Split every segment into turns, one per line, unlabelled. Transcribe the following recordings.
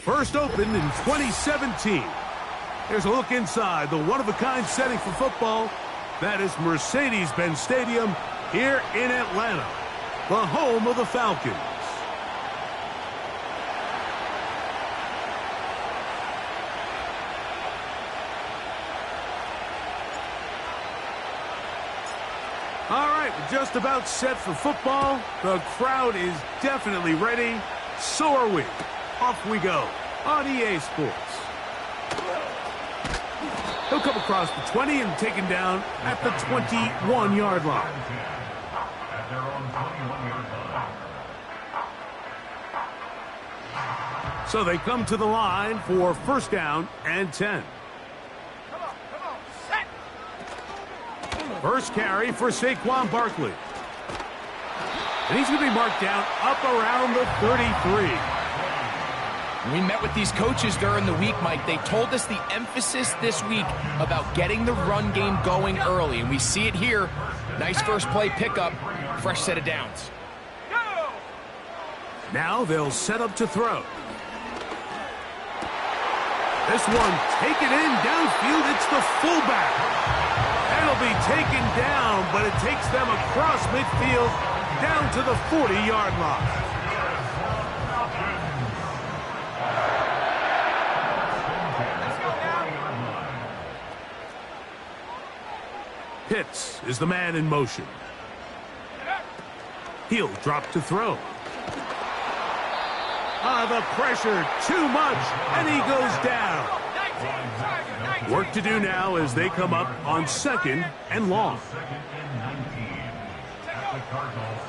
First opened in 2017. Here's a look inside the one-of-a-kind setting for football. That is Mercedes-Benz Stadium here in Atlanta, the home of the Falcons. All right, we're just about set for football. The crowd is definitely ready. So are we. Off we go on EA Sports. He'll come across the 20 and taken down at the 21-yard line. So they come to the line for first down and 10. First carry for Saquon Barkley. And he's going to be marked down up around the 33.
We met with these coaches during the week, Mike. They told us the emphasis this week about getting the run game going early, and we see it here. Nice first play pickup, fresh set of downs.
Now they'll set up to throw. This one taken in downfield. It's the fullback. It'll be taken down, but it takes them across midfield down to the 40-yard line. Pitts is the man in motion. He'll drop to throw. The pressure, too much, and he goes down. Work to do now as they come up on second and long.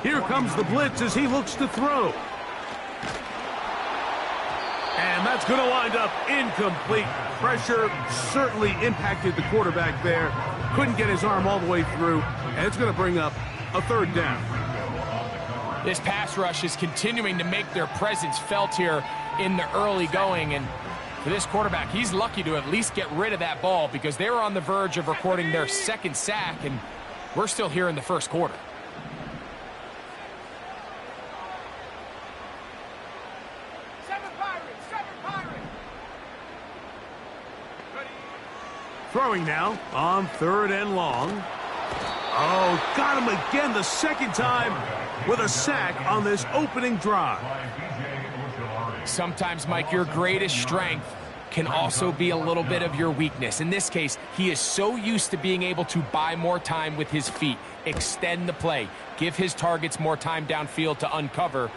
Here comes the blitz as he looks to throw. And that's going to wind up incomplete. Pressure certainly impacted the quarterback there. Couldn't get his arm all the way through, and it's going to bring up a third down.
This pass rush is continuing to make their presence felt here in the early going, and for this quarterback, he's lucky to at least get rid of that ball because they were on the verge of recording their second sack, and we're still here in the first quarter.
Throwing now on third and long. Oh, got him again the second time with a sack on this opening drive.
Sometimes, Mike, your greatest strength can also be a little bit of your weakness. In this case, he is so used to being able to buy more time with his feet, extend the play, give his targets more time downfield to uncover.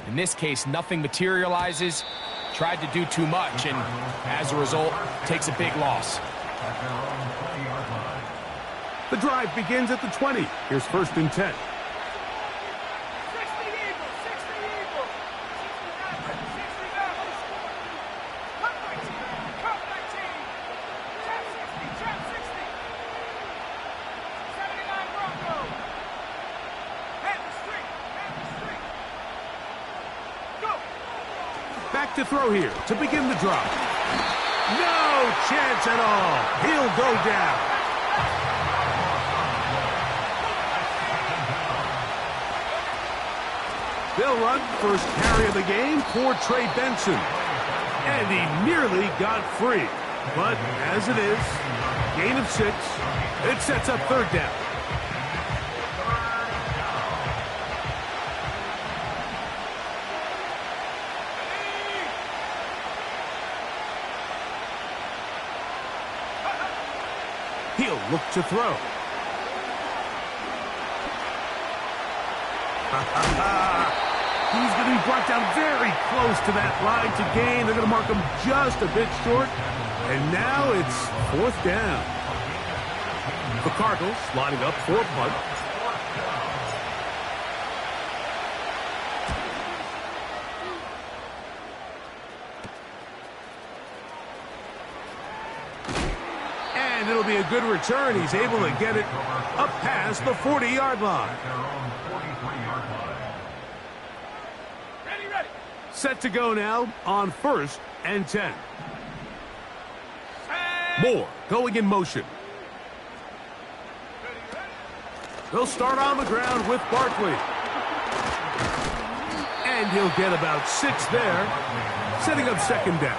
In this case, nothing materializes, tried to do too much, and as a result, takes a big loss.
The drive begins at the 20. Here's first and 10. Back to throw here to begin the drive. No chance at all. He'll go down. They'll run first carry of the game for Trey Benson. And he nearly got free. But as it is, gain of 6, it sets up third down. He'll look to throw. He's going to be brought down very close to that line to gain. They're going to mark him just a bit short. And now it's fourth down. The Cardinals lining up for a punt. And it'll be a good return. He's able to get it up past the 40-yard line. Set to go now on first and 10. Moore going in motion. They'll start on the ground with Barkley. And he'll get about 6 there. setting up second down.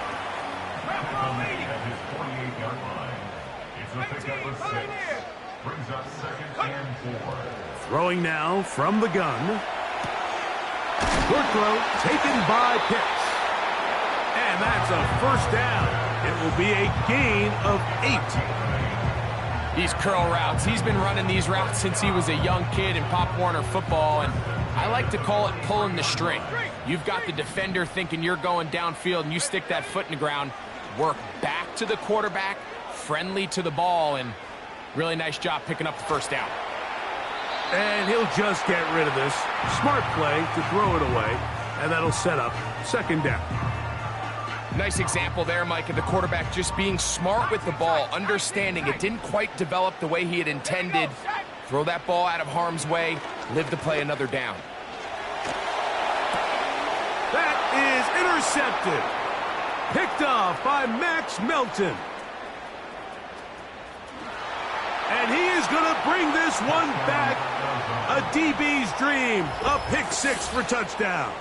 Brings up 2nd and 4.
Throwing now from the gun. Short throw taken by Pitts. And that's a first down. It will be a gain of 8.
These curl routes, he's been running these routes since he was a young kid in Pop Warner football, and I like to call it pulling the string. You've got the defender thinking you're going downfield, and you stick that foot in the ground, work back to the quarterback, friendly to the ball, and really nice job picking up the first down.
And he'll just get rid of this. Smart play to throw it away, and that'll set up second down.
Nice example there, Mike, of the quarterback just being smart with the ball, understanding it didn't quite develop the way he had intended. Throw that ball out of harm's way, live to play another down.
That is intercepted. Picked off by Max Melton. And he is going to bring this one back. A DB's dream. A pick 6 for touchdown.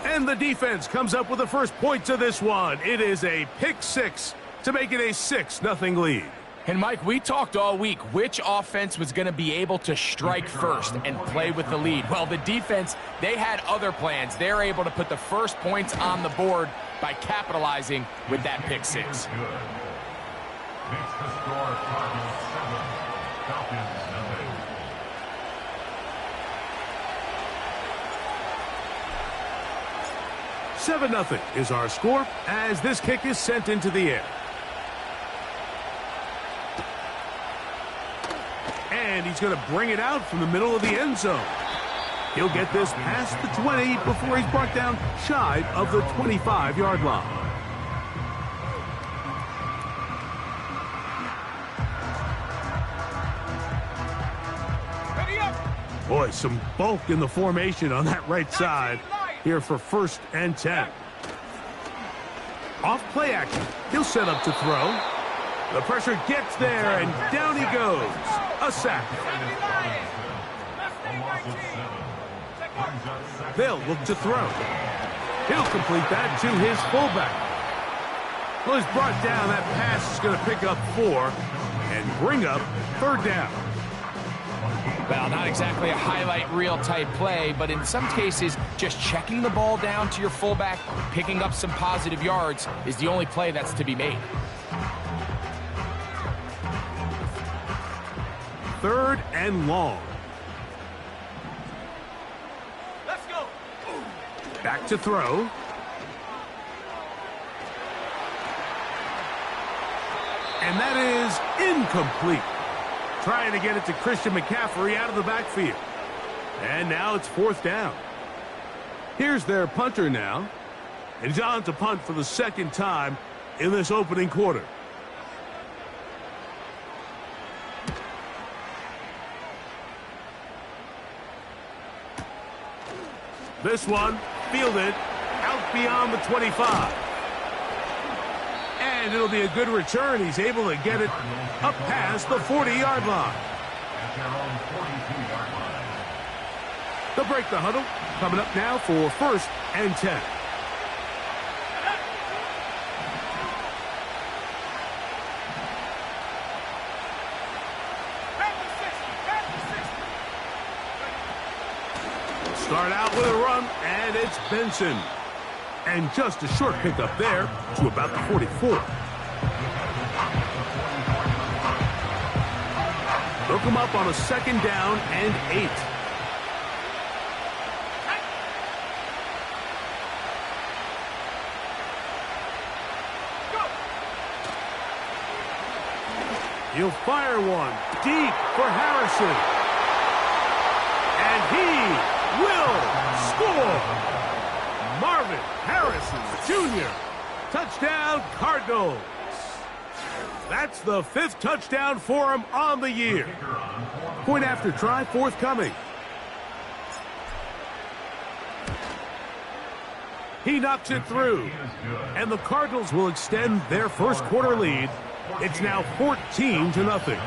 And the defense comes up with the first point to this one. It is a pick 6 to make it a 6-0 lead.
And, Mike, we talked all week which offense was going to be able to strike first and play with the lead. Well, the defense, they had other plans. They're able to put the first points on the board by capitalizing with that pick 6.
Makes the score Cardinals 7, Falcons
7-0 is our score as this kick is sent into the air. And he's going to bring it out from the middle of the end zone. He'll get this past the 20 before he's brought down shy of the 25-yard line. Boy, some bulk in the formation on that right side here for 1st and 10. Off play action. He'll set up to throw. The pressure gets there, and down he goes. A sack. They'll look to throw. He'll complete that to his fullback. Well, he's brought down. That pass is going to pick up 4 and bring up 3rd down.
Well, not exactly a highlight reel type play, but in some cases, just checking the ball down to your fullback, picking up some positive yards is the only play that's to be made.
3rd and long.
Let's go.
Back to throw. And that is incomplete. Trying to get it to Christian McCaffrey out of the backfield. And now it's 4th down. Here's their punter now. And he's on to punt for the 2nd time in this opening quarter. This one fielded out beyond the 25. And it'll be a good return. He's able to get it up past the 40-yard line. They'll break the huddle. Coming up now for 1st and 10. Start out with a run, and it's Benson. And just a short pickup there to about the 44. They'll come up on a 2nd down and 8. He'll fire one deep for Harrison. And he will score. Marvin Harrison Jr. Touchdown, Cardinals. That's the 5th touchdown for him on the year. Point after try forthcoming. He knocks it through. And the Cardinals will extend their 1st quarter lead. It's now 14-0.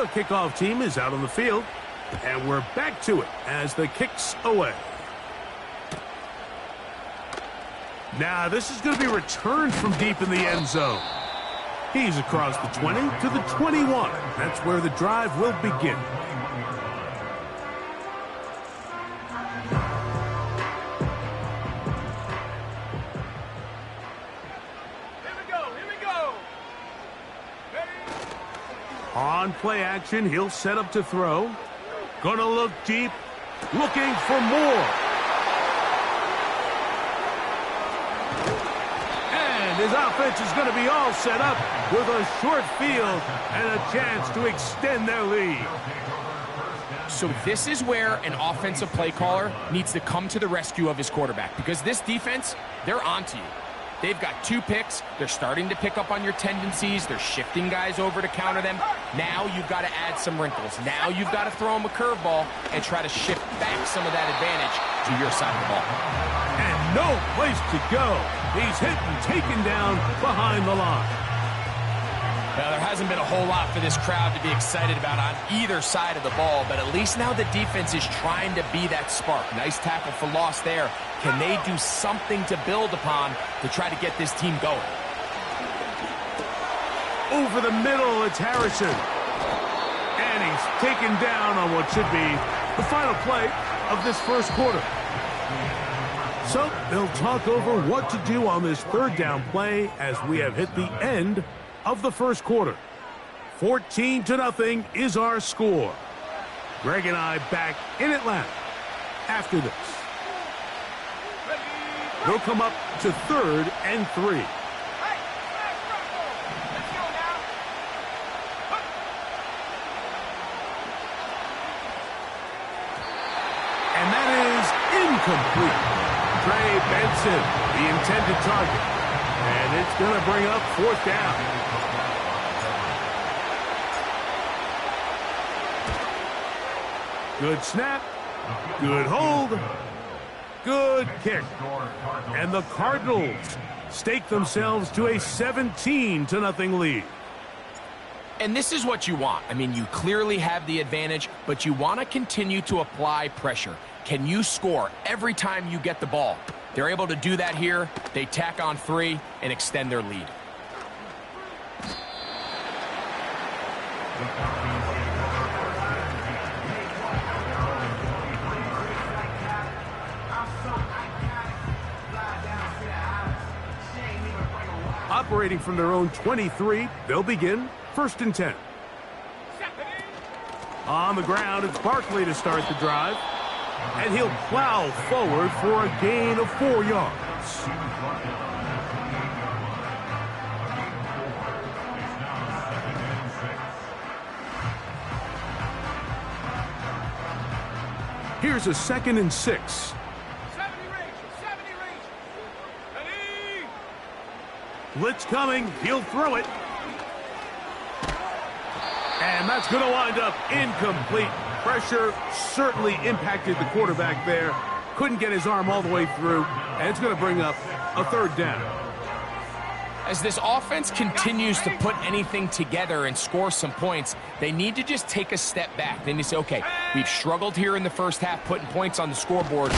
The kickoff team is out on the field, and we're back to it as the kick's away. Now, this is going to be returned from deep in the end zone. He's across the 20 to the 21. That's where the drive will begin.
Here we go.
On play action, he'll set up to throw. Gonna look deep, looking for more. And his offense is going to be all set up with a short field and a chance to extend their lead.
So this is where an offensive play caller needs to come to the rescue of his quarterback, because this defense, they're onto you. They've got 2 picks. They're starting to pick up on your tendencies. They're shifting guys over to counter them. Now you've got to add some wrinkles. Now you've got to throw him a curveball and try to shift back some of that advantage to your side of the ball.
And no place to go. He's hit and taken down behind the line.
Well, there hasn't been a whole lot for this crowd to be excited about on either side of the ball, but at least now the defense is trying to be that spark. Nice tackle for loss there. Can they do something to build upon to try to get this team going?
Over the middle, it's Harrison. And he's taken down on what should be the final play of this first quarter. So they'll talk over what to do on this third down play as we have hit the end of the first quarter. 14-0 is our score. Greg and I back in Atlanta after this. They'll come up to 3rd and 3. And that is incomplete. Trey Benson, the intended target. And it's going to bring up 4th down. Good snap. Good hold. Good kick. And the Cardinals stake themselves to a 17-0 lead.
And this is what you want. I mean, you clearly have the advantage, but you want to continue to apply pressure. Can you score every time you get the ball? They're able to do that here. They tack on 3 and extend their lead.
Operating from their own 23, they'll begin 1st and 10. On the ground, it's Barkley to start the drive. And he'll plow forward for a gain of 4 yards. Here's a 2nd and 6.
70 range. Ready?
Blitz coming. He'll throw it. And that's going to wind up incomplete. Pressure certainly impacted the quarterback there. Couldn't get his arm all the way through. And it's going to bring up a 3rd down.
As this offense continues to put anything together and score some points, they need to just take a step back. They need to say, okay, we've struggled here in the first half putting points on the scoreboard.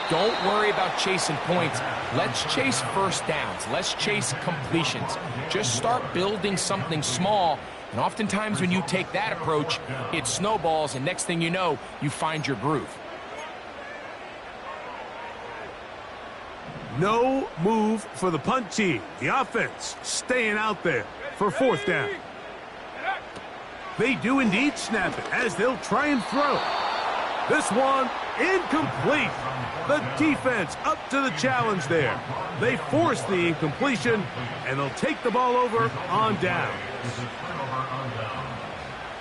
Don't worry about chasing points. Let's chase first downs. Let's chase completions. Just start building something small. And oftentimes when you take that approach, it snowballs, and next thing you know, you find your groove.
No move for the punt team. The offense staying out there for 4th down. They do indeed snap it as they'll try and throw. This one incomplete. The defense up to the challenge there. They force the incompletion, and they'll take the ball over on down.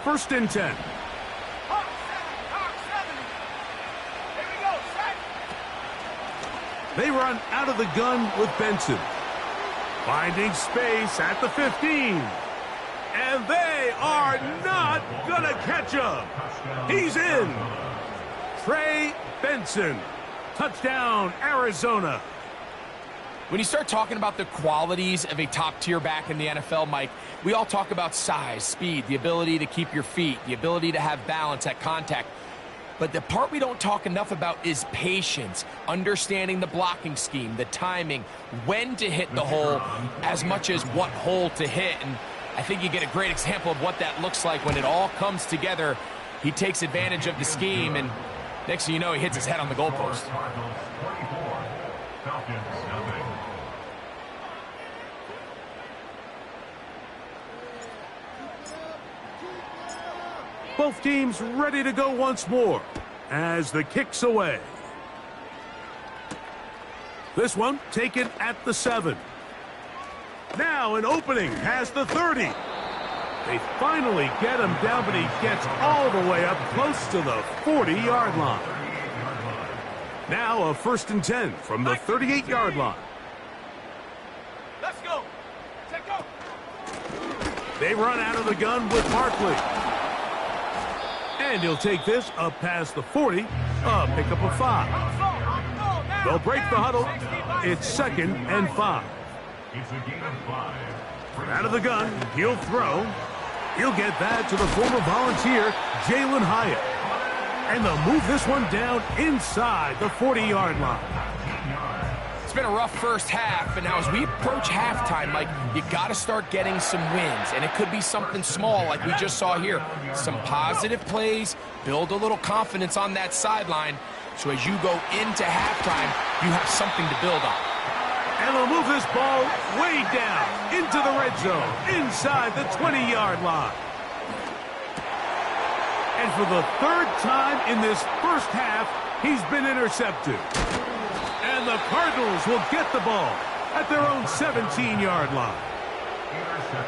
1st and 10. They run out of the gun with Benson. Finding space at the 15. And they are not going to catch him. He's in. Trey Benson. Touchdown, Arizona.
When you start talking about the qualities of a top-tier back in the NFL, Mike, we all talk about size, speed, the ability to keep your feet, the ability to have balance at contact. But the part we don't talk enough about is patience, understanding the blocking scheme, the timing, when to hit the hole, as much as what hole to hit. And I think you get a great example of what that looks like when it all comes together. He takes advantage of the scheme, and next thing you know, he hits his head on the goalpost.
Both teams ready to go once more as the kick's away. This one taken at the 7. Now an opening past the 30. They finally get him down, but he gets all the way up close to the 40-yard line. Now a 1st and 10 from the 38-yard line.
Let's go. Take go.
They run out of the gun with Barkley. And he'll take this up past the 40, a pickup of 5. They'll break the huddle. It's 2nd and 5.
It's a gain of 5.
Out of the gun, he'll throw. He'll get that to the former Volunteer, Jalen Hyatt. And they'll move this one down inside the 40-yard line.
It's been a rough first half, but now as we approach halftime, Mike, you got to start getting some wins, and it could be something small like we just saw here. Some positive plays, build a little confidence on that sideline, so as you go into halftime, you have something to build on.
And they'll move this ball way down into the red zone, inside the 20-yard line. And for the 3rd time in this first half, he's been intercepted. And the Cardinals will get the ball at their own 17-yard line.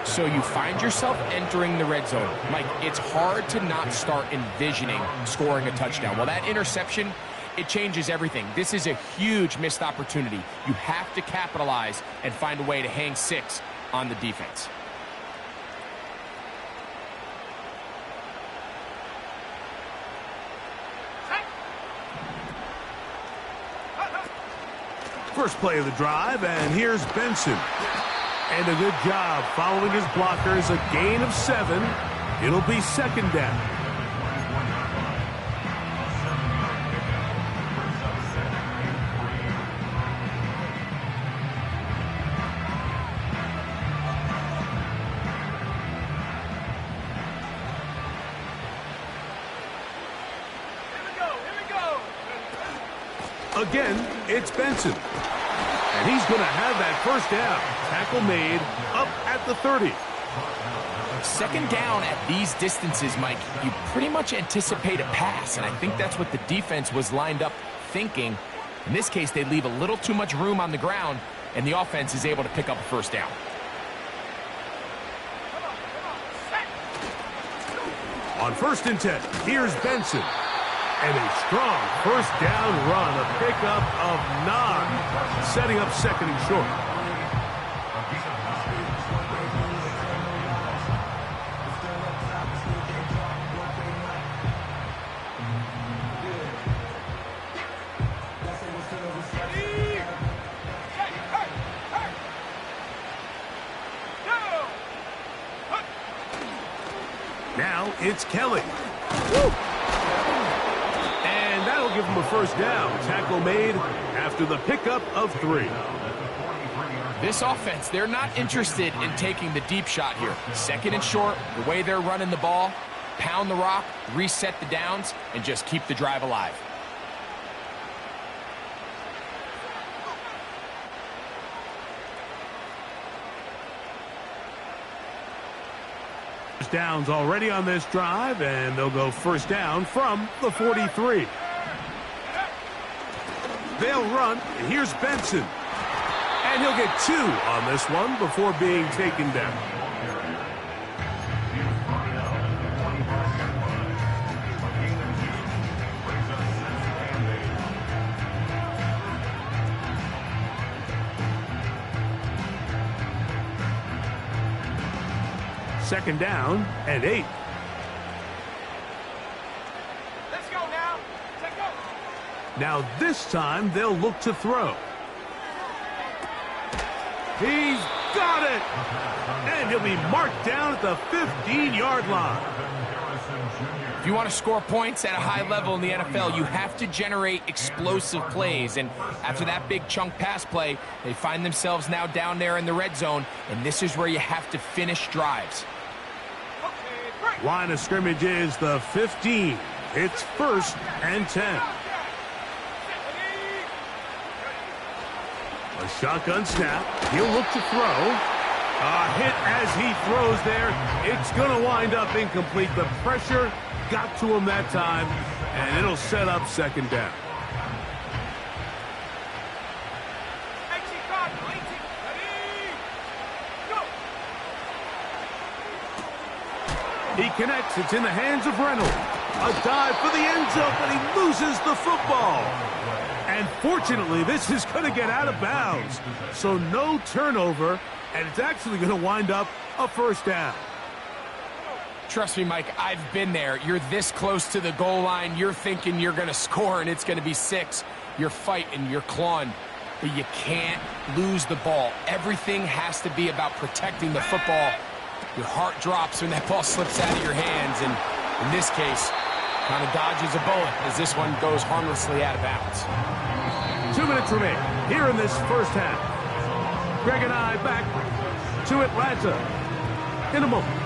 So you find yourself entering the red zone. Mike, it's hard to not start envisioning scoring a touchdown. Well, that interception, it changes everything. This is a huge missed opportunity. You have to capitalize and find a way to hang 6 on the defense.
First play of the drive, and here's Benson. And a good job following his blockers, a gain of 7. It'll be 2nd down. Again, it's Benson. And he's going to have that 1st down. Tackle made up at the 30.
2nd down at these distances, Mike, you pretty much anticipate a pass, and I think that's what the defense was lined up thinking. In this case, they leave a little too much room on the ground, and the offense is able to pick up a 1st down.
On 1st and 10, here's Benson. And a strong 1st down run, a pickup of 9, setting up 2nd and short. Now it's Kelly. Woo! Give him a 1st down. Tackle made after the pickup of 3.
This offense, they're not interested in taking the deep shot here. 2nd and short, the way they're running the ball, pound the rock, reset the downs, and just keep the drive alive.
Downs already on this drive, and they'll go 1st down from the 43. They'll run. Here's Benson. And he'll get 2 on this one before being taken down. Second down and 8.
Let's go now. Take go.
Now this time they'll look to throw. He's got it. And he'll be marked down at the 15-yard line.
If you want to score points at a high level in the NFL, you have to generate explosive plays. And after that big chunk pass play, they find themselves now down there in the red zone, and this is where you have to finish drives.
Line of scrimmage is the 15. It's 1st and 10. A shotgun snap. He'll look to throw. A hit as he throws there. It's going to wind up incomplete. The pressure got to him that time, and it'll set up 2nd down. He connects. It's in the hands of Reynolds. A dive for the end zone, but he loses the football. And fortunately, this is going to get out of bounds. So no turnover, and it's actually going to wind up a 1st down.
Trust me, Mike, I've been there. You're this close to the goal line. You're thinking you're going to score, and it's going to be 6. You're fighting, you're clawing, but you can't lose the ball. Everything has to be about protecting the football. Your heart drops when that ball slips out of your hands, and in this case, kind of dodges a bullet as this one goes harmlessly out of bounds.
2 minutes remain here in this 1st half. Greg and I back to Atlanta in a moment.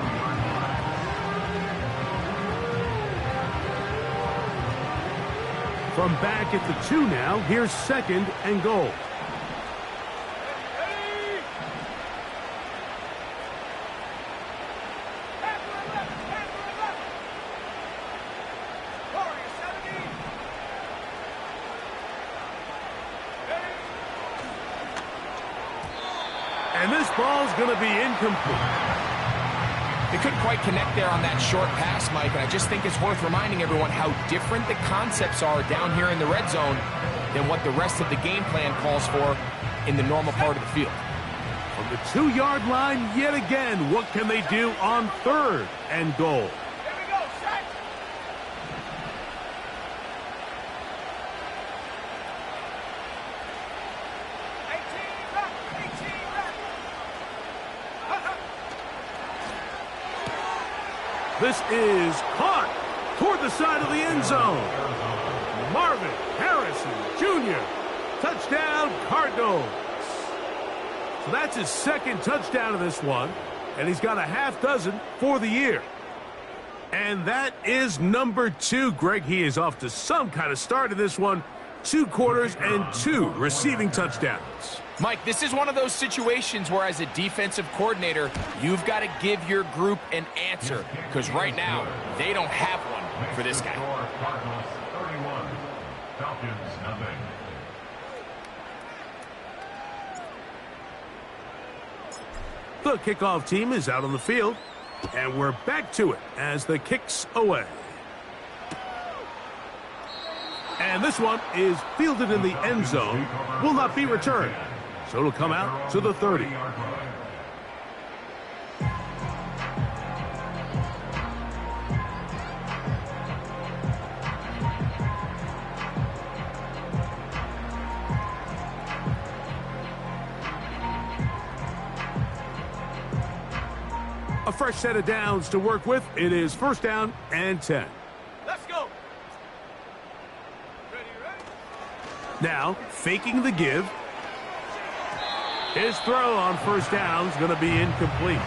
From back at the 2 now, here's 2nd and goal. And this ball's going to be incomplete.
They couldn't quite connect there on that short pass, Mike, and I just think it's worth reminding everyone how different the concepts are down here in the red zone than what the rest of the game plan calls for in the normal part of the field.
From the 2-yard line yet again, what can they do on 3rd and goal? This is caught toward the side of the end zone. Marvin Harrison Jr. Touchdown, Cardinals. So that's his 2nd touchdown of this one, and he's got a half dozen for the year. And that is number 2. Greg, he is off to some kind of start in this one. 2 quarters and 2 receiving touchdowns.
Mike, this is one of those situations where as a defensive coordinator, you've got to give your group an answer, because right now, they don't have one for this guy.
Cardinals 31, Falcons nothing.
The kickoff team is out on the field, and we're back to it as the kick's away. And this one is fielded in the end zone, will not be returned. So it'll come out to the 30. A fresh set of downs to work with. It is 1st down and 10.
Let's go.
Now, faking the give. His throw on 1st down is going to be incomplete.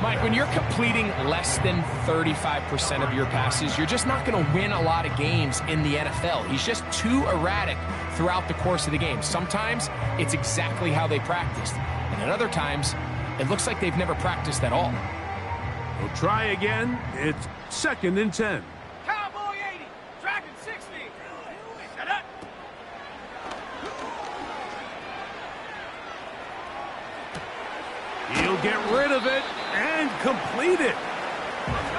Mike, when you're completing less than 35% of your passes, you're just not going to win a lot of games in the NFL. He's just too erratic throughout the course of the game. Sometimes it's exactly how they practiced, and at other times, it looks like they've never practiced at all.
We'll try again. It's 2nd and 10.
Cowboy 80, Dragon 60. Set up.
He'll get rid of it and complete it.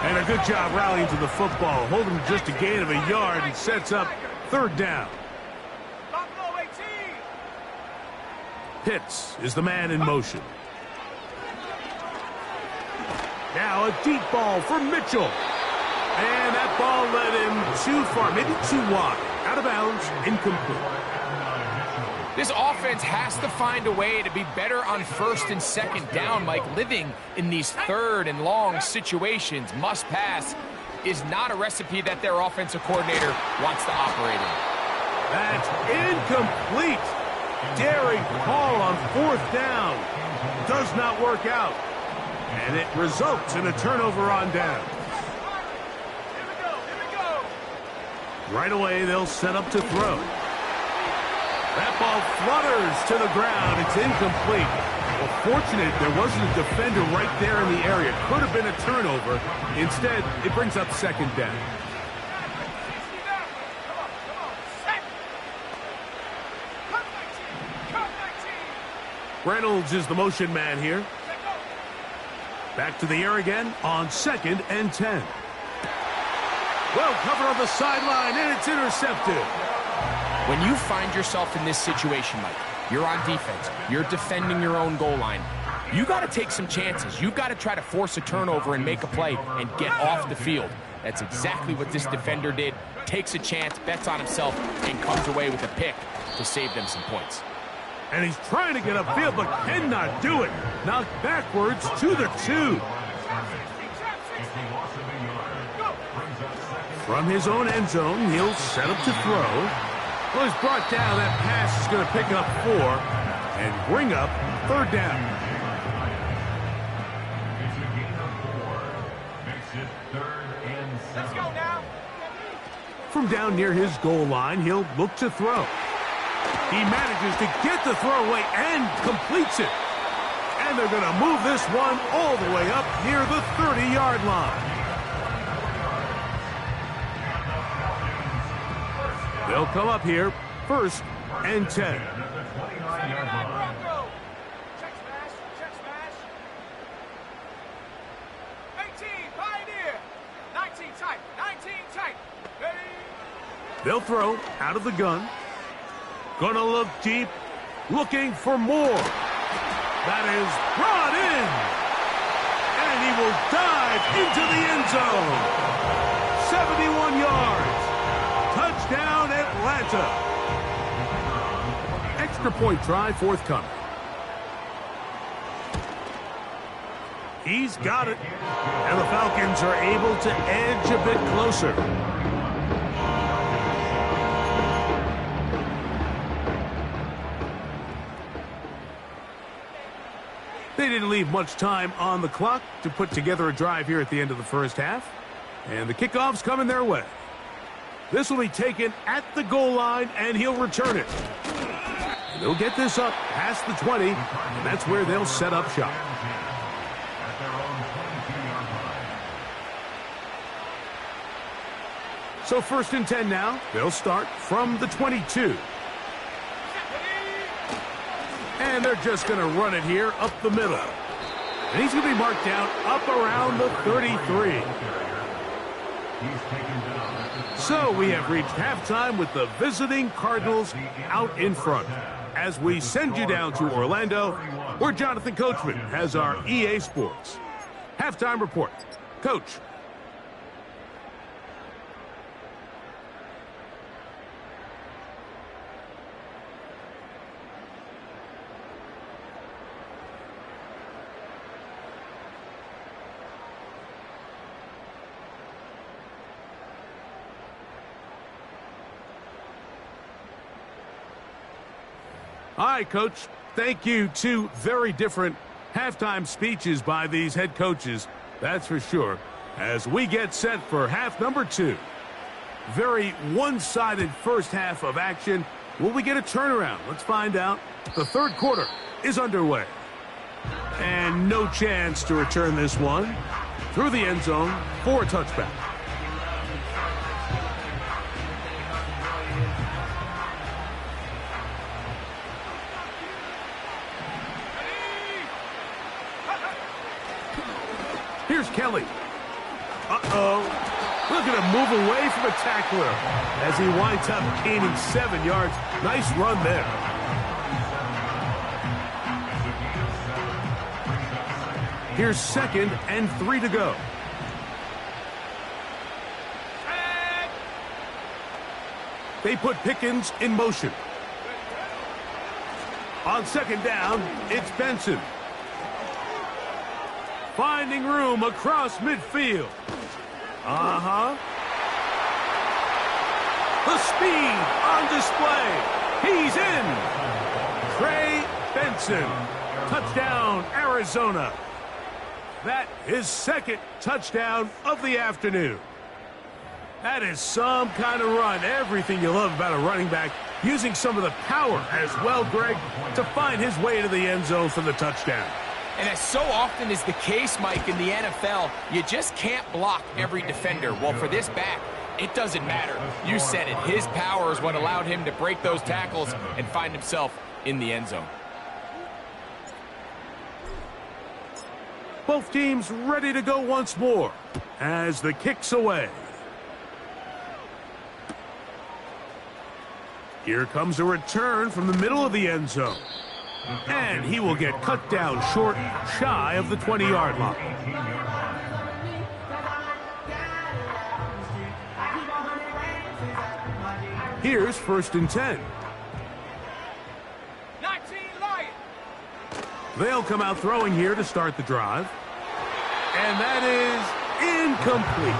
And a good job rallying to the football, holding just a gain of a yard, and sets up 3rd down.
Buffalo 18.
Pitts is the man in motion. Now a deep ball for Mitchell. And that ball led him too far, maybe too wide. Out of bounds, incomplete.
This offense has to find a way to be better on first and second down, Mike. Living in these third and long situations, must pass, is not a recipe that their offensive coordinator wants to operate in.
That's incomplete. Daring call on fourth down. Does not work out. And it results in a turnover on down.
Here we go.
Right away, they'll set up to throw. That ball flutters to the ground. It's incomplete. Well, fortunate there wasn't a defender right there in the area. Could have been a turnover. Instead, it brings up second down. Reynolds is the motion man here. Back to the air again on 2nd and 10. Well covered on the sideline, and it's intercepted.
When you find yourself in this situation, Mike, you're on defense, you're defending your own goal line, you got to take some chances. You've got to try to force a turnover and make a play and get off the field. That's exactly what this defender did. Takes a chance, bets on himself, and comes away with a pick to save them some points.
And he's trying to get upfield, but cannot do it. Knocked backwards to the 2. From his own end zone, he'll set up to throw. Well, he's brought down. That pass is going to pick up 4 and bring up third down.
It's a gain of 4. Makes it 3rd and 7.
Let's go now.
From down near his goal line, he'll look to throw. He manages to get the throw away and completes it. And they're going to move this one all the way up near the 30-yard line. They'll come up here, 1st and 10.
Check smash. 18, Pioneer. 19 tight. Ready?
They'll throw out of the gun. Gonna look deep, looking for more. That is brought in. And he will dive into the end zone. 71 yards. Touchdown, Atlanta. Extra point try forthcoming. He's got it. And the Falcons are able to edge a bit closer. They didn't leave much time on the clock to put together a drive here at the end of the first half. And the kickoff's coming their way. This will be taken at the goal line, and he'll return it. And they'll get this up past the 20, and that's where they'll set up shop.
At their own 22-yard line.
So 1st and 10 now. They'll start from the 22. And they're just going to run it here up the middle. And he's going to be marked down up around the 33. So we have reached halftime with the visiting Cardinals out in front. As we send you down to Orlando, where Jonathan Coachman has our EA Sports halftime report. Coach. All right, Coach. Thank you. 2 very different halftime speeches by these head coaches, that's for sure, as we get set for half number 2. Very one-sided first half of action. Will we get a turnaround? Let's find out. The 3rd quarter is underway. And no chance to return this one through the end zone for a touchback. Here's Kelly. Uh-oh. Look at him move away from a tackler as he winds up gaining 7 yards. Nice run there. Here's 2nd and 3 to go. They put Pickens in motion. On second down, it's Benson. Finding room across midfield. The speed on display. He's in. Trey Benson. Touchdown, Arizona. That is second touchdown of the afternoon. That is some kind of run. Everything you love about a running back, using some of the power as well, Greg, to find his way to the end zone for the touchdown.
And as so often is the case, Mike, in the NFL, you just can't block every defender. Well, for this back, it doesn't matter. You said it. His power is what allowed him to break those tackles and find himself in the end zone.
Both teams ready to go once more as the kick's away. Here comes a return from the middle of the end zone. And he will get cut down short, shy of the 20-yard line. Here's 1st and 10.
19 Lions.
They'll come out throwing here to start the drive. And that is incomplete.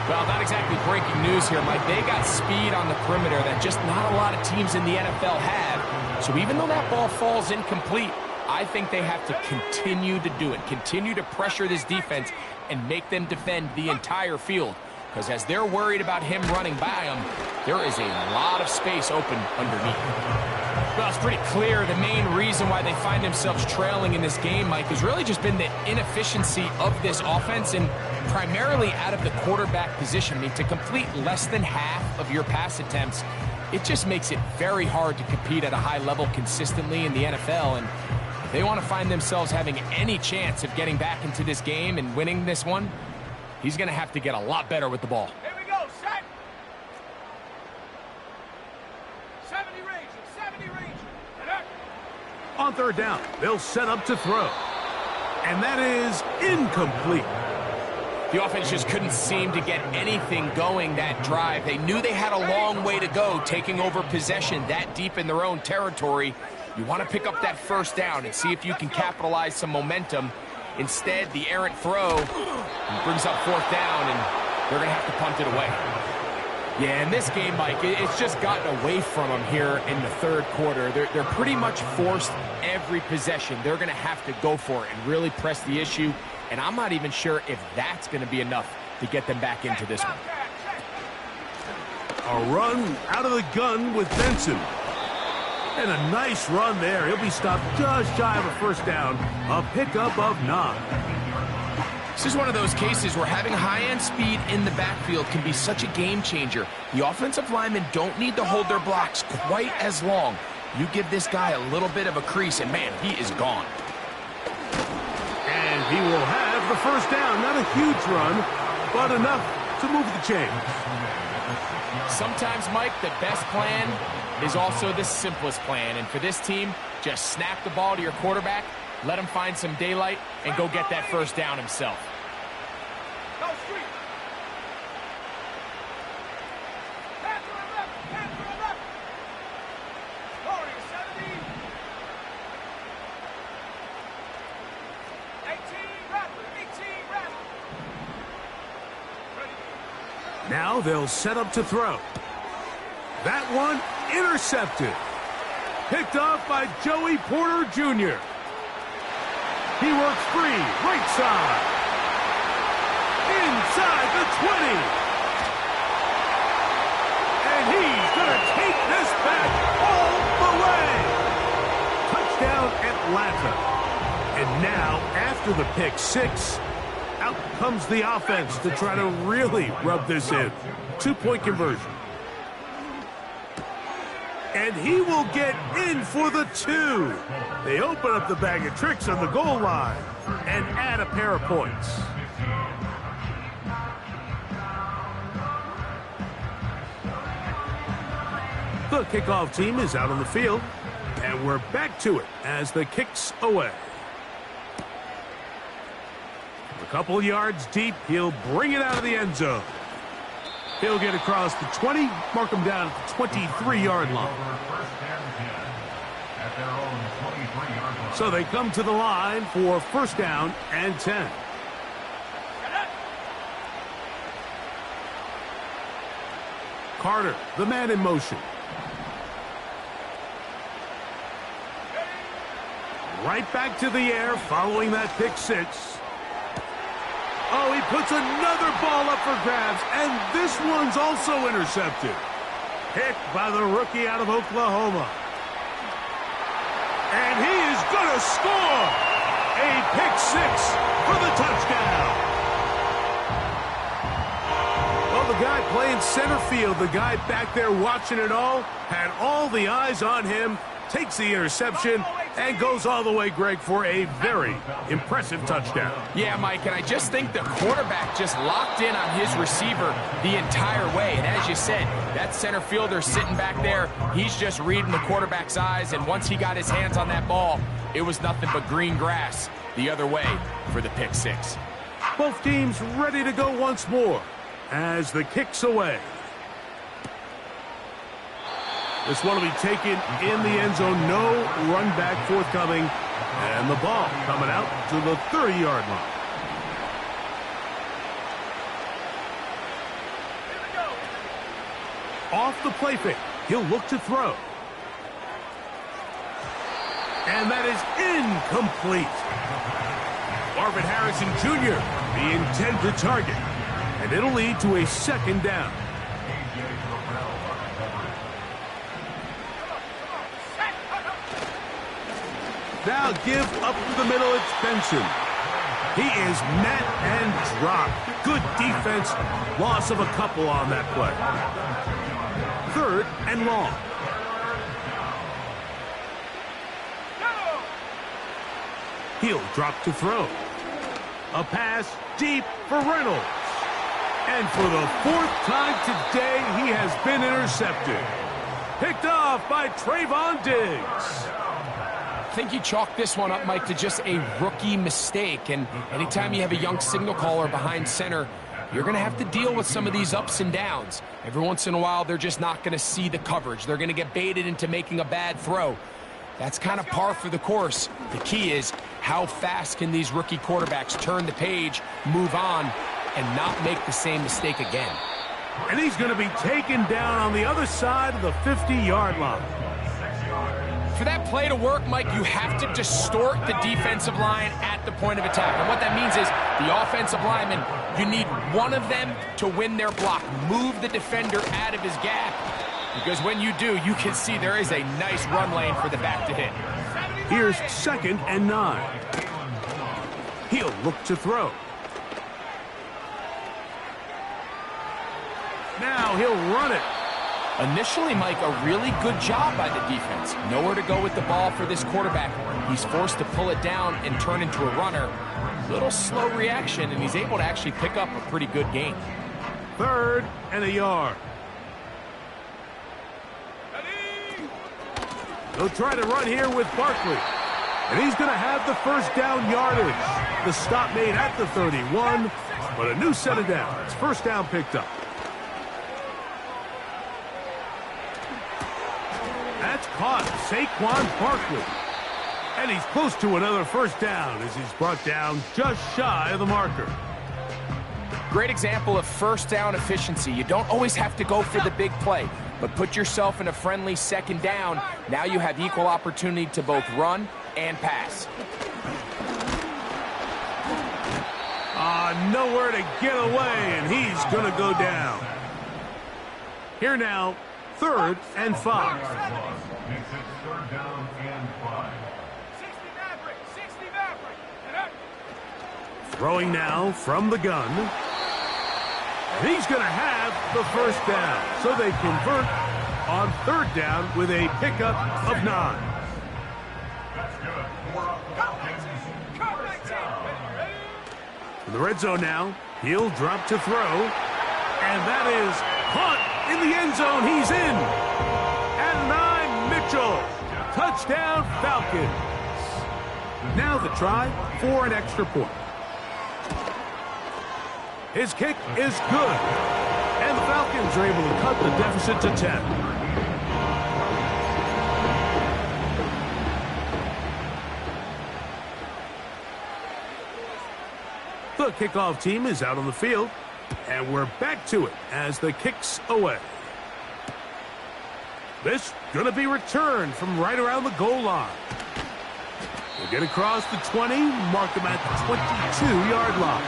Well, not exactly breaking news here, Mike. They got speed on the perimeter that just not a lot of teams in the NFL have. So even though that ball falls incomplete, I think they have to continue to do it. Continue to pressure this defense and make them defend the entire field. Because as they're worried about him running by them, there is a lot of space open underneath. Well, it's pretty clear the main reason why they find themselves trailing in this game, Mike, has really just been the inefficiency of this offense and primarily out of the quarterback position. I mean, to complete less than half of your pass attempts, it just makes it very hard to compete at a high level consistently in the NFL. And if they want to find themselves having any chance of getting back into this game and winning this one, he's going to have to get a lot better with the ball.
Here we go, set. 70 range, 70 range.
On 3rd down, they'll set up to throw. And that is incomplete.
The offense just couldn't seem to get anything going that drive. They knew they had a long way to go, taking over possession that deep in their own territory. You want to pick up that 1st down and see if you can capitalize some momentum. Instead, the errant throw brings up 4th down, and they're going to have to punt it away. Yeah, in this game, Mike, it's just gotten away from them here in the 3rd quarter. They're pretty much forced every possession. They're going to have to go for it and really press the issue, and I'm not even sure if that's going to be enough to get them back into this one.
A run out of the gun with Benson. And a nice run there. He'll be stopped just shy of a 1st down. A pickup of 9.
This is one of those cases where having high-end speed in the backfield can be such a game changer. The offensive linemen don't need to hold their blocks quite as long. You give this guy a little bit of a crease, and man, he is gone.
And he will have the 1st down. Not a huge run, but enough to move the chains.
Sometimes, Mike, the best plan is also the simplest plan. And for this team, just snap the ball to your quarterback, let him find some daylight, and go get that 1st down himself.
Go street. Pass to the left, pass to the left. Scoring 70. 18 Rattler, 18 Rattler. Ready.
Now they'll set up to throw. That one intercepted. Picked off by Joey Porter Jr. He works free, right side. Inside the 20. And he's going to take this back all the way. Touchdown, Atlanta. And now, after the pick 6, out comes the offense to try to really rub this in. 2-point conversion. And he will get in for the 2. They open up the bag of tricks on the goal line and add a pair of points. The kickoff team is out on the field, and we're back to it as the kick's away. A couple yards deep, he'll bring it out of the end zone. He'll get across the 20, mark him down at the 23-yard line.
their own 23-yard line.
So they come to the line for first down and 10. Carter, the man in motion. Right back to the air following that pick six. Oh, he puts another ball up for grabs, and this one's also intercepted. Picked by the rookie out of Oklahoma. And he is going to score! A pick six for the touchdown. Well, the guy playing center field, the guy back there watching it all, had all the eyes on him, takes the interception, and goes all the way, Greg, for a very impressive touchdown.
Yeah, Mike, and I just think the quarterback just locked in on his receiver the entire way. And as you said, that center fielder sitting back there, he's just reading the quarterback's eyes, and once he got his hands on that ball, it was nothing but green grass the other way for the pick six.
Both teams ready to go once more as the kick's away. This one will be taken in the end zone. No run back forthcoming. And the ball coming out to the 30-yard line. Off the play fake. He'll look to throw. And that is incomplete. Marvin Harrison Jr., the intended target. And it'll lead to a second down. Now give up the middle, it's Benson. He is met and dropped. Good defense. Loss of a couple on that play. Third and long. He'll drop to throw. A pass deep for Reynolds. And for the fourth time today, he has been intercepted. Picked off by Trayvon Diggs.
I think you chalk this one up, Mike, to just a rookie mistake. And anytime you have a young signal caller behind center, you're going to have to deal with some of these ups and downs. Every once in a while, they're just not going to see the coverage. They're going to get baited into making a bad throw. That's kind of par for the course. The key is how fast can these rookie quarterbacks turn the page, move on, and not make the same mistake again.
And he's going to be taken down on the other side of the 50-yard line.
For that play to work, Mike, you have to distort the defensive line at the point of attack. And what that means is the offensive lineman, you need one of them to win their block. Move the defender out of his gap. Because when you do, you can see there is a nice run lane for the back to hit.
Here's second and 9. He'll look to throw. Now he'll run it.
Initially, Mike, a really good job by the defense. Nowhere to go with the ball for this quarterback. He's forced to pull it down and turn into a runner. Little slow reaction, and he's able to actually pick up a pretty good gain.
Third and a yard. They'll try to run here with Barkley. And he's going to have the first down yardage. The stop made at the 31, but a new set of downs. First down picked up. That's caught. Saquon Barkley. And he's close to another first down as he's brought down just shy of the marker.
Great example of first down efficiency. You don't always have to go for the big play, but put yourself in a friendly second down. Now you have equal opportunity to both run and pass.
Nowhere to get away, and he's going to go down. Here now, third and 5.
Makes it third down and 5.
60 Maverick.
Throwing now from the gun. And he's going to have the first down. So they convert on third down with a pickup of 9.
That's good.
In the red zone now, he'll drop to throw. And that is caught in the end zone. He's in. And 9, Mitchell. Touchdown, Falcons. Now the try for an extra point. His kick is good. And the Falcons are able to cut the deficit to 10. The kickoff team is out on the field, and we're back to it as the kick's away. This going to be returned from right around the goal line. We'll get across the 20, mark them at the 22-yard line.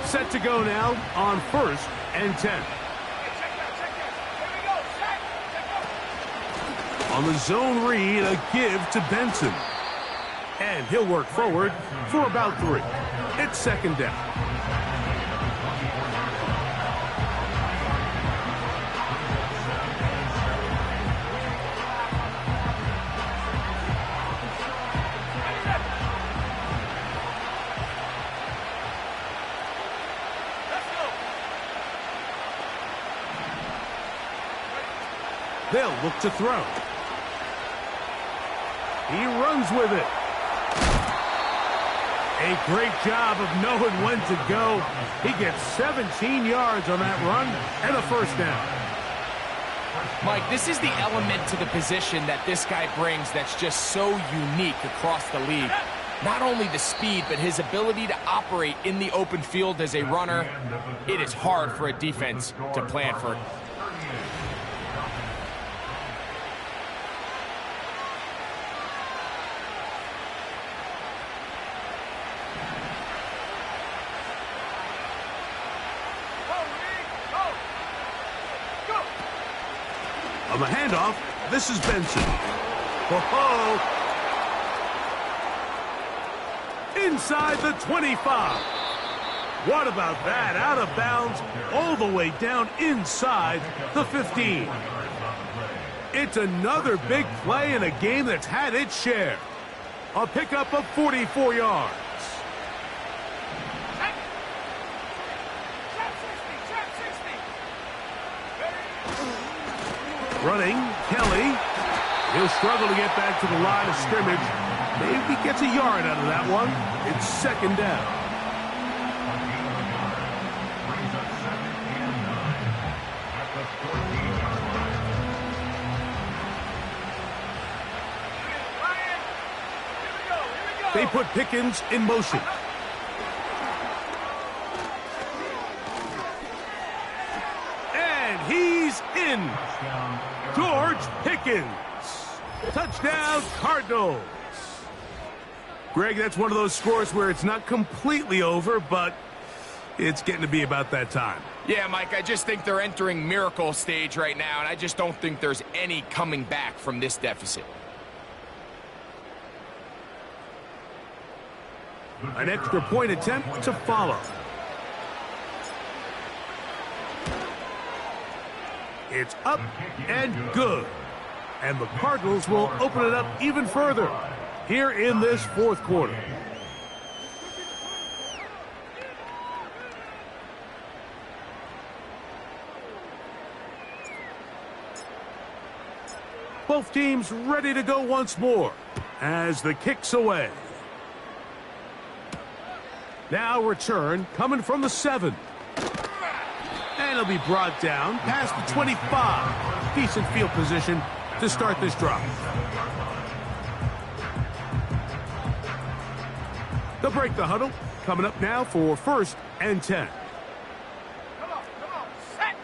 Set to go now on 1st and 10. On the zone read, a give to Benson. And he'll work forward for about 3. It's 2nd down. They'll look to throw. He runs with it. A great job of knowing when to go. He gets 17 yards on that run and a 1st down.
Mike, this is the element to the position that this guy brings that's just so unique across the league. Not only the speed, but his ability to operate in the open field as a runner. It is hard for a defense to plan for.
On the handoff, this is Benson. Ho-ho! Inside the 25. What about that? Out of bounds, all the way down inside the 15. It's another big play in a game that's had its share. A pickup of 44 yards. Running, Kelly. He'll struggle to get back to the line of scrimmage. Maybe gets a yard out of that one. It's 2nd down. They put Pickens in motion. And he's in. George Pickens. Touchdown, Cardinals. Greg, that's one of those scores where it's not completely over, but it's getting to be about that time.
Yeah, Mike, I just think they're entering miracle stage right now, and I just don't think there's any coming back from this deficit.
An extra point attempt to follow. It's up and good. And the Cardinals will open it up even further here in this 4th quarter. Both teams ready to go once more as the kick's away. Now return coming from the 7. And it'll be brought down past the 25. Decent field position to start this drive. They'll break the huddle. Coming up now for 1st and 10.
Come on, set.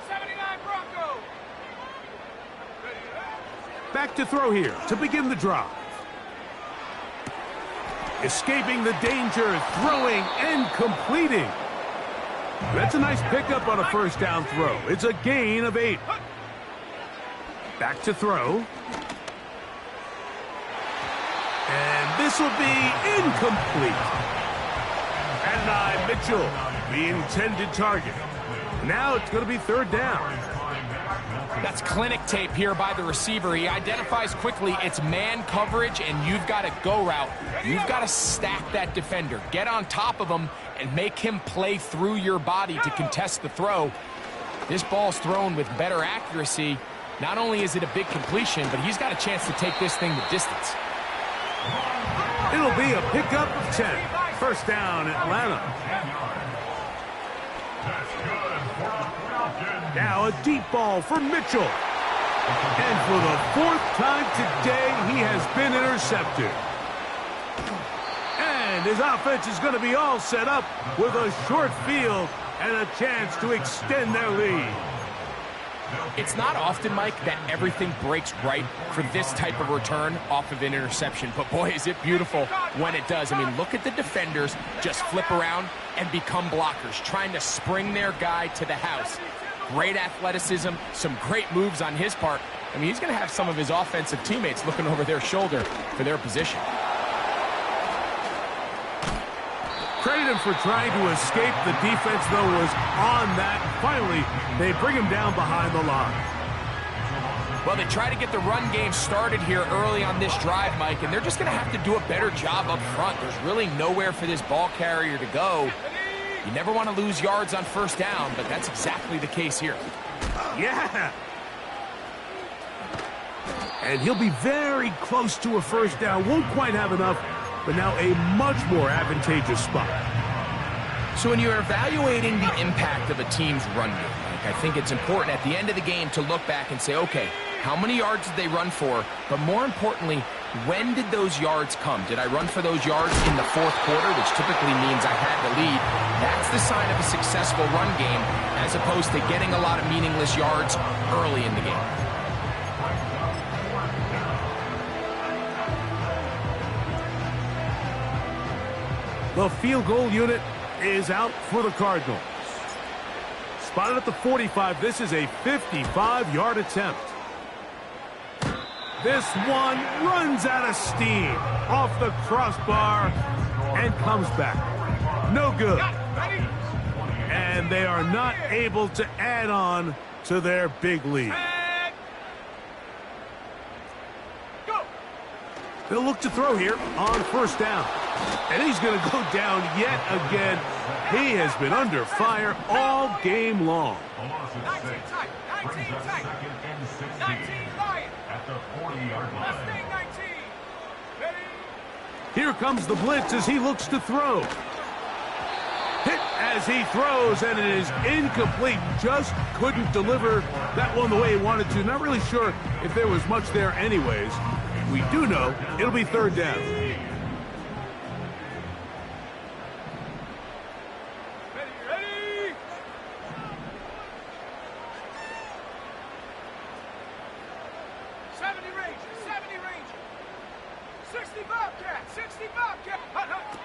79 Bronco.
Back to throw here to begin the drive. Escaping the danger, throwing and completing. That's a nice pickup on a 1st down throw. It's a gain of 8. Back to throw. And this will be incomplete. And Mitchell, the intended target. Now it's going to be 3rd down.
That's clinic tape here by the receiver. He identifies quickly it's man coverage, and you've got a go route. You've got to stack that defender. Get on top of him and make him play through your body to contest the throw. This ball's thrown with better accuracy. Not only is it a big completion, but he's got a chance to take this thing the distance.
It'll be a pickup of 10. 1st down, Atlanta. Now a deep ball for Mitchell. And for the fourth time today, he has been intercepted. And his offense is going to be all set up with a short field and a chance to extend their lead.
It's not often, Mike, that everything breaks right for this type of return off of an interception. But, boy, is it beautiful when it does. I mean, look at the defenders just flip around and become blockers, trying to spring their guy to the house. Great athleticism, some great moves on his part. I mean, he's going to have some of his offensive teammates looking over their shoulder for their position.
Credit him for trying to escape. The defense, though, was on that. Finally, they bring him down behind the line.
Well, they try to get the run game started here early on this drive, Mike, and they're just going to have to do a better job up front. There's really nowhere for this ball carrier to go. You never want to lose yards on first down, but that's exactly the case here.
Yeah. And he'll be very close to a first down. Won't quite have enough, but now a much more advantageous spot.
So when you're evaluating the impact of a team's run game, Mike, I think it's important at the end of the game to look back and say, okay, how many yards did they run for? But more importantly, when did those yards come? Did I run for those yards in the fourth quarter, which typically means I had the lead? That's the sign of a successful run game, as opposed to getting a lot of meaningless yards early in the game.
The field goal unit is out for the Cardinals. Spotted at the 45. This is a 55-yard attempt. This one runs out of steam off the crossbar and comes back. No good. And they are not able to add on to their big lead. They'll look to throw here on first down. And he's going to go down yet again. He has been under fire all game long.
19 tight. 19 tight. 19 Lion.
At the 40-yard line.
Mustang 19. Ready?
Here comes the blitz as he looks to throw. Hit as he throws, and it is incomplete. Just couldn't deliver that one the way he wanted to. Not really sure if there was much there anyways. We do know it'll be third down.
Ready? 70 Ranger. 60 Bobcat. 60 Bobcat. Hut, hut.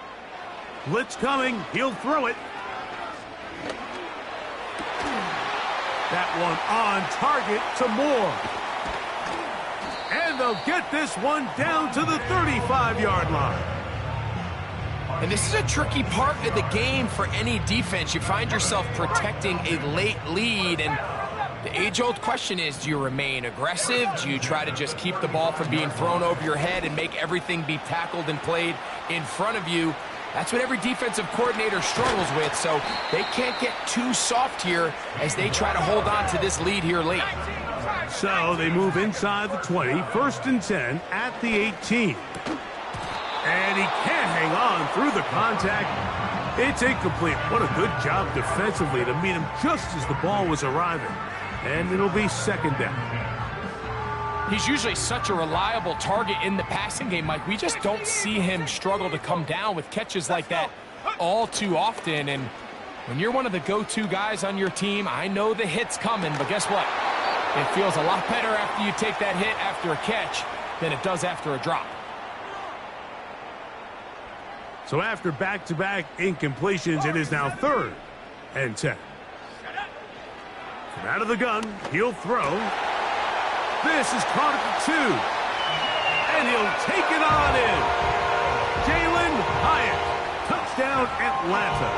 Blitz coming. He'll throw it. That one on target to Moore. And they'll get this one down to the 35-yard line.
And this is a tricky part of the game for any defense. You find yourself protecting a late lead, and the age-old question is, do you remain aggressive? Do you try to just keep the ball from being thrown over your head and make everything be tackled and played in front of you? That's what every defensive coordinator struggles with, so they can't get too soft here as they try to hold on to this lead here late.
So they move inside the 20, first and 10 at the 18. And he can't hang on through the contact. It's incomplete. What a good job defensively to meet him just as the ball was arriving. And it'll be second down.
He's usually such a reliable target in the passing game, Mike. We just don't see him struggle to come down with catches like that all too often. And when you're one of the go-to guys on your team, I know the hit's coming, but guess what? It feels a lot better after you take that hit after a catch than it does after a drop.
So after back-to-back incompletions, it is now third and 10. From out of the gun, he'll throw. This is caught at the 2. And he'll take it on in. Jalen Hyatt. Touchdown, Atlanta.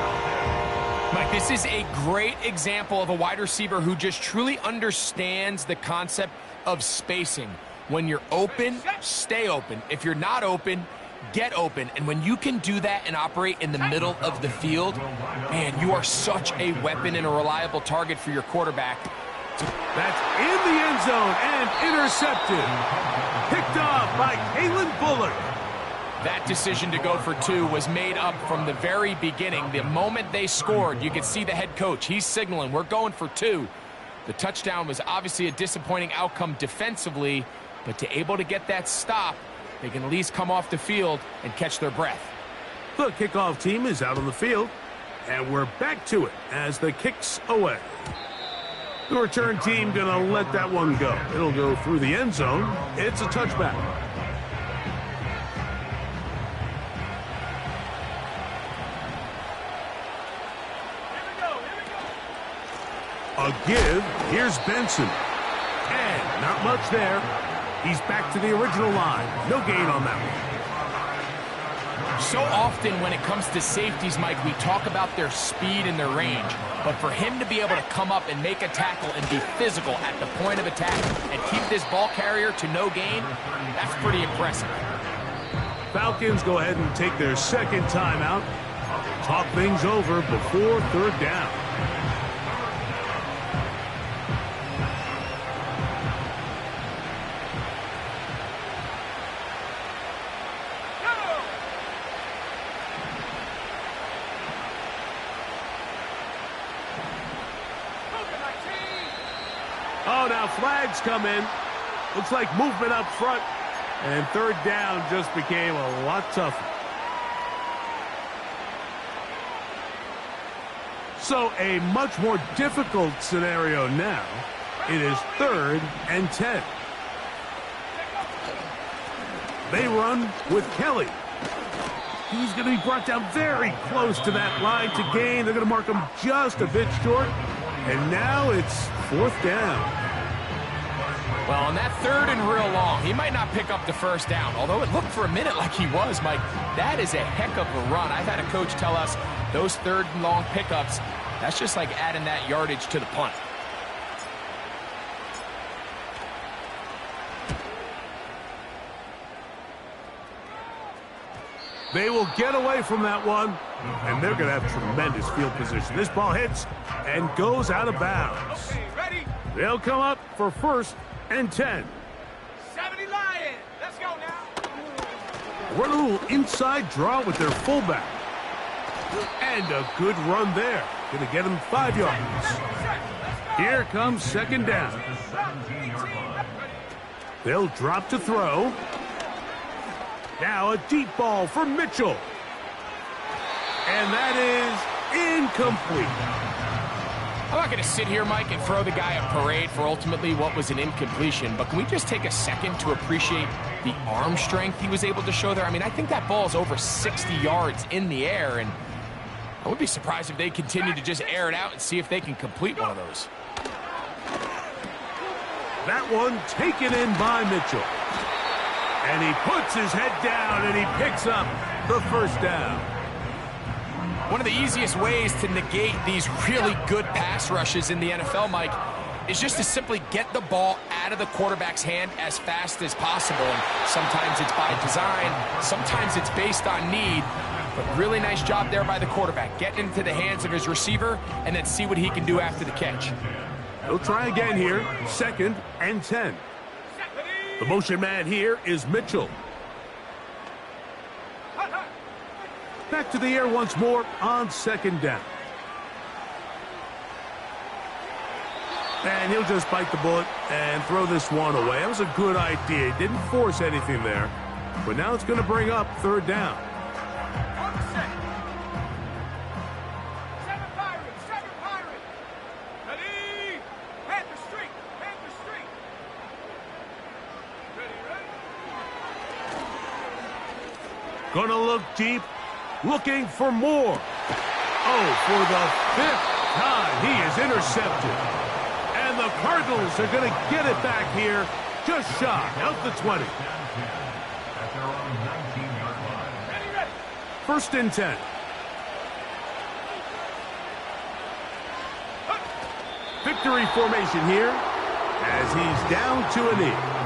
Mike, this is a great example of a wide receiver who just truly understands the concept of spacing. When you're open, stay open. If you're not open, get open. And when you can do that and operate in the middle of the field, man, you are such a weapon and a reliable target for your quarterback.
That's in the end zone and intercepted. Picked off by Kalen Bullard.
That decision to go for 2 was made up from the very beginning. The moment they scored, you could see the head coach. He's signaling, we're going for 2. The touchdown was obviously a disappointing outcome defensively, but to able to get that stop, they can at least come off the field and catch their breath.
The kickoff team is out on the field, and we're back to it as the kick's away. The return team going to let that one go. It'll go through the end zone. It's a touchback. A give. Here's Benson. And not much there. He's back to the original line. No gain on that one.
So often when it comes to safeties, Mike, we talk about their speed and their range. But for him to be able to come up and make a tackle and be physical at the point of attack and keep this ball carrier to no gain, that's pretty impressive.
Falcons go ahead and take their second timeout. Talk things over before third down. Oh, now flags come in. Looks like movement up front. And third down just became a lot tougher. So a much more difficult scenario now. It is 3rd and 10. They run with Kelly. He's going to be brought down very close to that line to gain. They're going to mark him just a bit short. And now it's 4th down.
Well, on that 3rd and real long, he might not pick up the first down, although it looked for a minute like he was, Mike. That is a heck of a run. I've had a coach tell us those 3rd and long pickups, that's just like adding that yardage to the punt.
They will get away from that one, and they're going to have tremendous field position. This ball hits and goes out of bounds.
Okay, ready?
They'll come up for 1st and 10.
70 Lions. Let's go now.
Run a little inside draw with their fullback. And a good run there. Going to get him 5 yards. Here comes 2nd down. They'll drop to throw. Now a deep ball for Mitchell. And that is incomplete.
I'm not going to sit here, Mike, and throw the guy a parade for ultimately what was an incompletion, but can we just take a second to appreciate the arm strength he was able to show there? I mean, I think that ball is over 60 yards in the air, and I would be surprised if they continue to just air it out and see if they can complete one of those.
That one taken in by Mitchell. And he puts his head down and he picks up the 1st down.
One of the easiest ways to negate these really good pass rushes in the NFL, Mike, is just to simply get the ball out of the quarterback's hand as fast as possible. And sometimes it's by design, sometimes it's based on need. But really nice job there by the quarterback, getting into the hands of his receiver and then see what he can do after the catch.
He'll try again here, 2nd and 10. The motion man here is Mitchell. Back to the air once more on 2nd down. And he'll just bite the bullet and throw this one away. That was a good idea. He didn't force anything there. But now it's going to bring up 3rd down. Gonna look deep, looking for more. Oh, for the 5th time, he is intercepted. And the Cardinals are gonna get it back here, just shy of the 20. 1st and 10. Victory formation here as he's down to a knee.